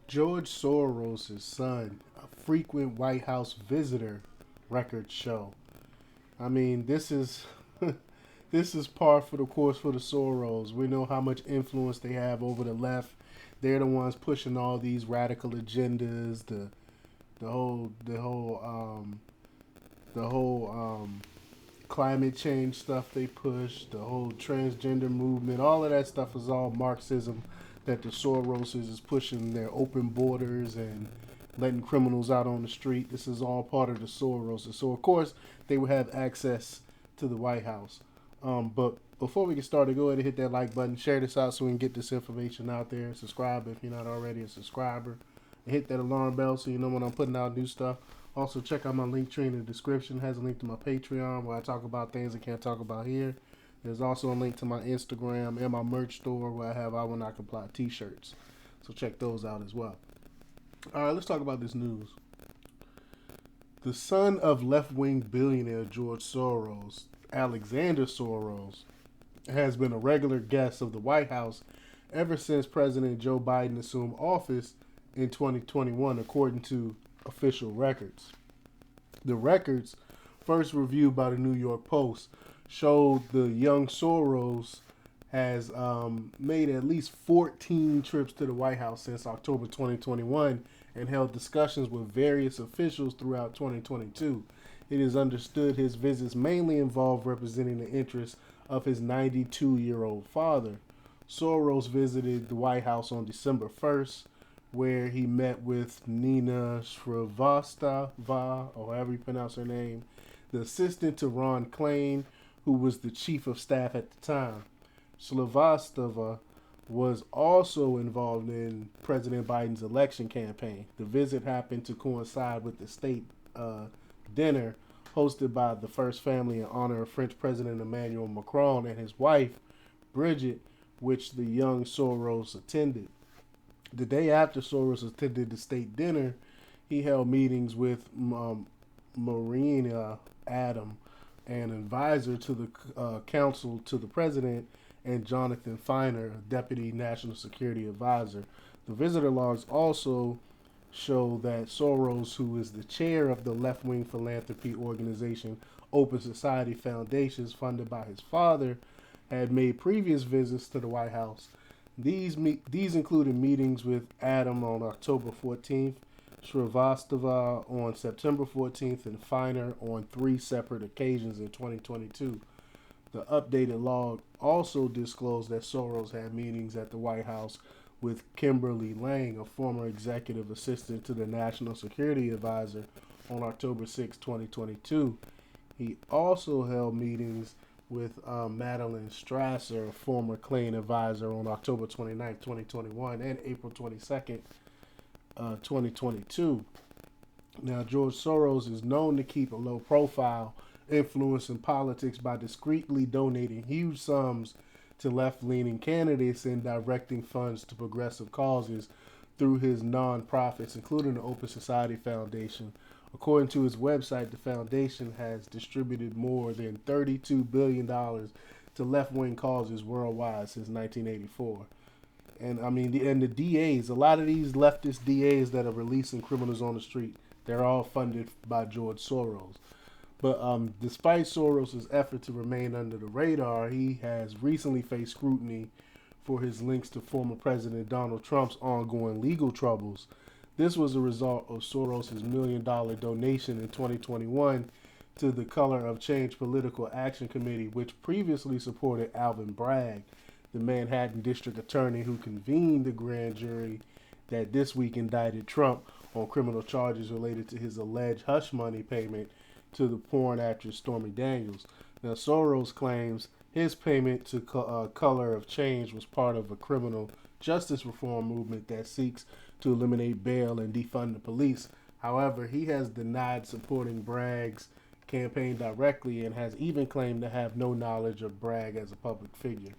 George Soros' son, a frequent White House visitor, records show. I mean, this is this is par for the course for the Soros. We know how much influence they have over the left. They're the ones pushing all these radical agendas, the whole the whole the whole climate change stuff they push, the whole transgender movement, all of that stuff is all Marxism that the Soroses is pushing their open borders and letting criminals out on the street. This is all part of the Soroses. So of course they would have access to the White House. But before we get started, go ahead and hit that like button, share this out so we can get this information out there. Subscribe if you're not already a subscriber. And hit that alarm bell so you know when I'm putting out new stuff. Also, check out my link tree in the description. It has a link to my Patreon where I talk about things I can't talk about here. There's also a link to my Instagram and my merch store where I have I Will Not Comply t-shirts. So check those out as well. All right, let's talk about this news. The son of left-wing billionaire George Soros, Alexander Soros, has been a regular guest of the White House ever since President Joe Biden assumed office in 2021, according to official records. The records, first reviewed by the New York Post, showed the young Soros has made at least 14 trips to the White House since October 2021 and held discussions with various officials throughout 2022. It is understood his visits mainly involved representing the interests of his 92-year-old father. Soros visited the White House on December 1st, where he met with Nina Shrivastava, or however you pronounce her name, the assistant to Ron Klain, who was the chief of staff at the time. Shrivastava was also involved in President Biden's election campaign. The visit happened to coincide with the state dinner hosted by the First Family in honor of French President Emmanuel Macron and his wife, Brigitte, which the young Soros attended. The day after Soros attended the state dinner, he held meetings with Marina Adam, an advisor to the counsel to the president, and Jonathan Feiner, deputy national security advisor. The visitor logs also show that Soros, who is the chair of the left wing philanthropy organization Open Society Foundations, funded by his father, had made previous visits to the White House. These included meetings with Adam on October 14th, Shrivastava on September 14th, and Feiner on three separate occasions in 2022. The updated log also disclosed that Soros had meetings at the White House with Kimberly Lang, a former executive assistant to the National Security Advisor, on October 6, 2022. He also held meetings with Madeline Strasser, a former Klain advisor, on October 29, 2021, and April 22nd, 2022. Now, George Soros is known to keep a low profile, influencing politics by discreetly donating huge sums to left-leaning candidates and directing funds to progressive causes through his non-profits, including the Open Society Foundation. According to his website, the foundation has distributed more than $32 billion to left-wing causes worldwide since 1984. And I mean, the DAs, a lot of these leftist DAs that are releasing criminals on the street, they're all funded by George Soros. But despite Soros' effort to remain under the radar, he has recently faced scrutiny for his links to former President Donald Trump's ongoing legal troubles. This was a result of Soros' $1 million donation in 2021 to the Color of Change Political Action Committee, which previously supported Alvin Bragg, the Manhattan District Attorney who convened the grand jury that this week indicted Trump on criminal charges related to his alleged hush money payment to the porn actress Stormy Daniels. Now, Soros claims his payment to Color of Change was part of a criminal justice reform movement that seeks to eliminate bail and defund the police. However, he has denied supporting Bragg's campaign directly and has even claimed to have no knowledge of Bragg as a public figure.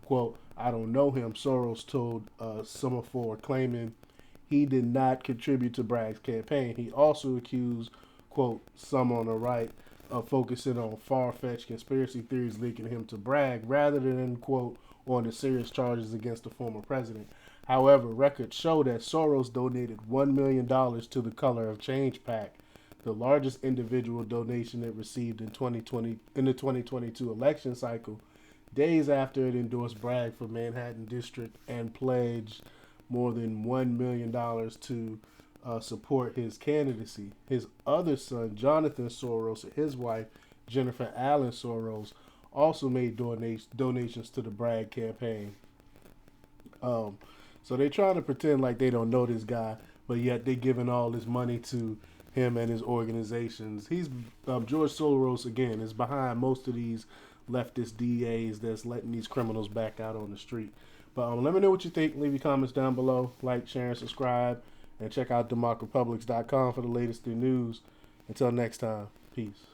Quote, "I don't know him," Soros told Semaphore, claiming he did not contribute to Bragg's campaign. He also accused, quote, "some on the right of focusing on far-fetched conspiracy theories linking him to Bragg rather than, quote, on the serious charges against the former president." However, records show that Soros donated $1 million to the Color of Change PAC, the largest individual donation it received in 2020 in the 2022 election cycle, days after it endorsed Bragg for Manhattan District and pledged more than $1 million to support his candidacy. His other son, Jonathan Soros, and his wife, Jennifer Allen Soros, also made donations to the Bragg campaign. So they trying to pretend like they don't know this guy, but yet they giving all this money to him and his organizations. He's George Soros again is behind most of these leftist DAs that's letting these criminals back out on the street. But let me know what you think. Leave your comments down below. Like, share, and subscribe. And check out democrepublics.com for the latest in news. Until next time, peace.